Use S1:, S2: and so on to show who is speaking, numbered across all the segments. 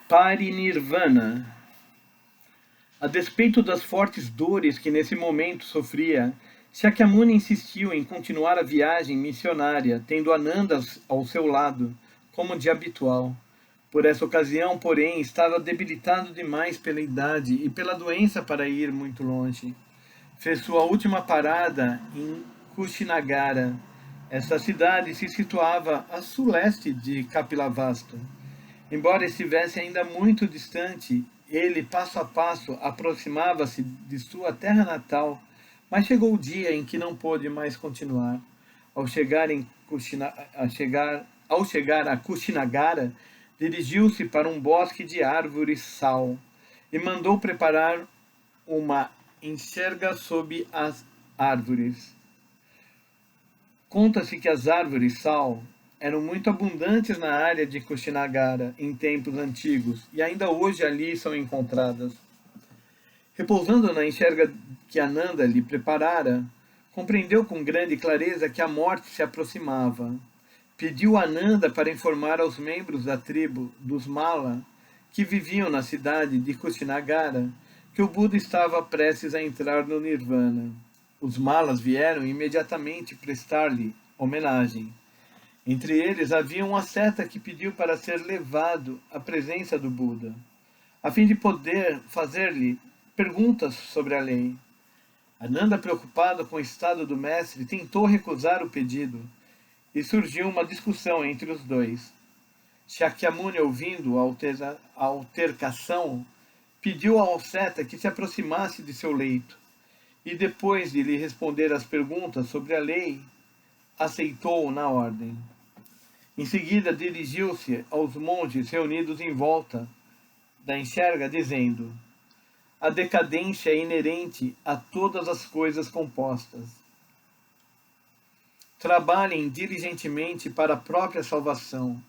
S1: Parinirvana. A despeito das fortes dores que nesse momento sofria, Shakyamuni insistiu em continuar a viagem missionária, tendo Ananda ao seu lado, como de habitual. Por essa ocasião, porém, estava debilitado demais pela idade e pela doença para ir muito longe. Fez sua última parada em Kushinagara. Essa cidade se situava a sul-leste de Kapilavastu. Embora estivesse ainda muito distante, ele, passo a passo, aproximava-se de sua terra natal, mas chegou o dia em que não pôde mais continuar. Ao chegar a Kushinagara, dirigiu-se para um bosque de árvores sal e mandou preparar uma enxerga sob as árvores. Conta-se que as árvores sal eram muito abundantes na área de Kushinagara em tempos antigos e ainda hoje ali são encontradas. Repousando na enxerga que Ananda lhe preparara, compreendeu com grande clareza que a morte se aproximava. Pediu a Ananda para informar aos membros da tribo dos Mala, que viviam na cidade de Kushinagara, que o Buda estava prestes a entrar no Nirvana. Os Malas vieram imediatamente prestar-lhe homenagem. Entre eles havia um asceta que pediu para ser levado à presença do Buda, a fim de poder fazer-lhe perguntas sobre a lei. Ananda, preocupado com o estado do mestre, tentou recusar o pedido, e surgiu uma discussão entre os dois. Shakyamuni, ouvindo a altercação, pediu ao asceta que se aproximasse de seu leito, e depois de lhe responder às perguntas sobre a lei, aceitou-o na ordem. Em seguida, dirigiu-se aos monges reunidos em volta da enxerga, dizendo: a decadência é inerente a todas as coisas compostas. Trabalhem diligentemente para a própria salvação.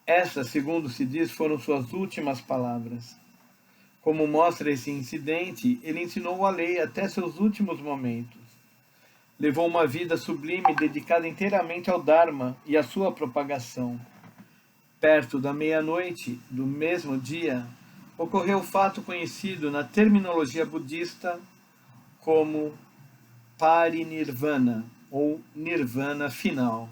S1: Essas, segundo se diz, foram suas últimas palavras. Como mostra esse incidente, ele ensinou a lei até seus últimos momentos. Levou uma vida sublime dedicada inteiramente ao Dharma e à sua propagação. Perto da meia-noite do mesmo dia, ocorreu o fato conhecido na terminologia budista como Parinirvana, ou Nirvana final.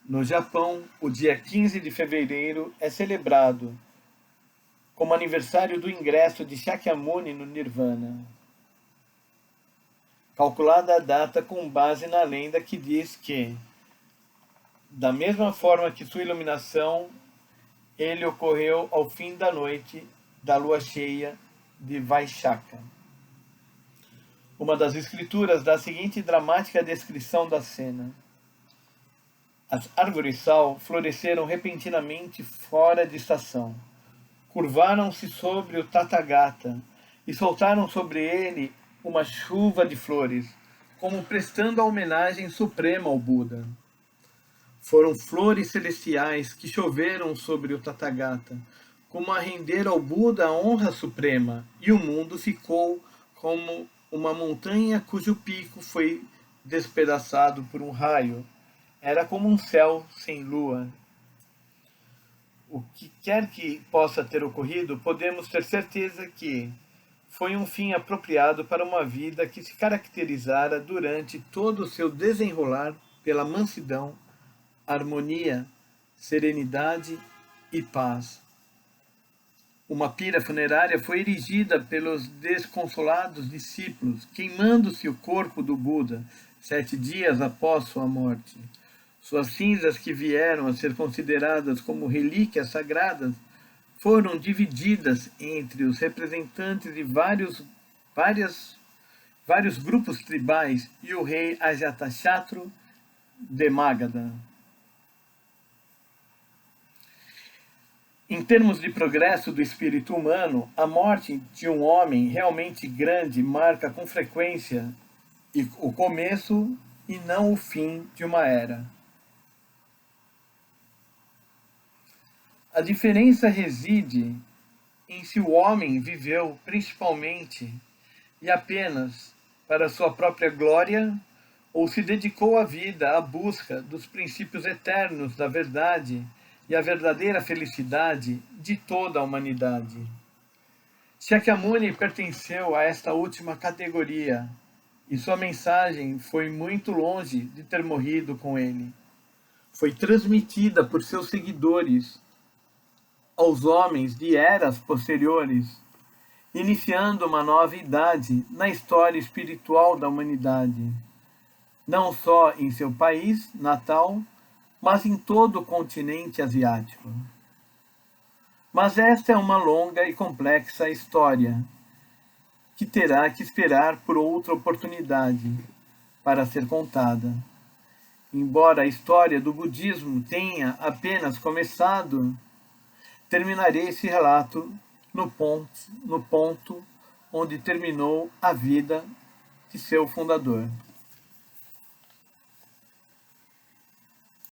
S1: No Japão, o dia 15 de fevereiro é celebrado como aniversário do ingresso de Shakyamuni no Nirvana. Calculada a data com base na lenda que diz que, da mesma forma que sua iluminação, ele ocorreu ao fim da noite da lua cheia de Vaishaka. Uma das escrituras dá a seguinte dramática descrição da cena. As árvores sal floresceram repentinamente fora de estação. Curvaram-se sobre o Tathagata e soltaram sobre ele uma chuva de flores, como prestando a homenagem suprema ao Buda. Foram flores celestiais que choveram sobre o Tathagata, como a render ao Buda a honra suprema, e o mundo ficou como uma montanha cujo pico foi despedaçado por um raio. Era como um céu sem lua. O que quer que possa ter ocorrido, podemos ter certeza que foi um fim apropriado para uma vida que se caracterizara durante todo o seu desenrolar pela mansidão, harmonia, serenidade e paz. Uma pira funerária foi erigida pelos desconsolados discípulos, queimando-se o corpo do Buda 7 dias após sua morte. Suas cinzas, que vieram a ser consideradas como relíquias sagradas, foram divididas entre os representantes de vários grupos tribais e o rei Ajatashatru de Magadha. Em termos de progresso do espírito humano, a morte de um homem realmente grande marca com frequência o começo e não o fim de uma era. A diferença reside em se o homem viveu principalmente e apenas para sua própria glória ou se dedicou a vida à busca dos princípios eternos da verdade e a verdadeira felicidade de toda a humanidade. Shakyamuni pertenceu a esta última categoria, e sua mensagem foi muito longe de ter morrido com ele. Foi transmitida por seus seguidores aos homens de eras posteriores, iniciando uma nova idade na história espiritual da humanidade, não só em seu país natal, mas em todo o continente asiático. Mas esta é uma longa e complexa história, que terá que esperar por outra oportunidade para ser contada. Embora a história do budismo tenha apenas começado, terminarei esse relato no ponto onde terminou a vida de seu fundador.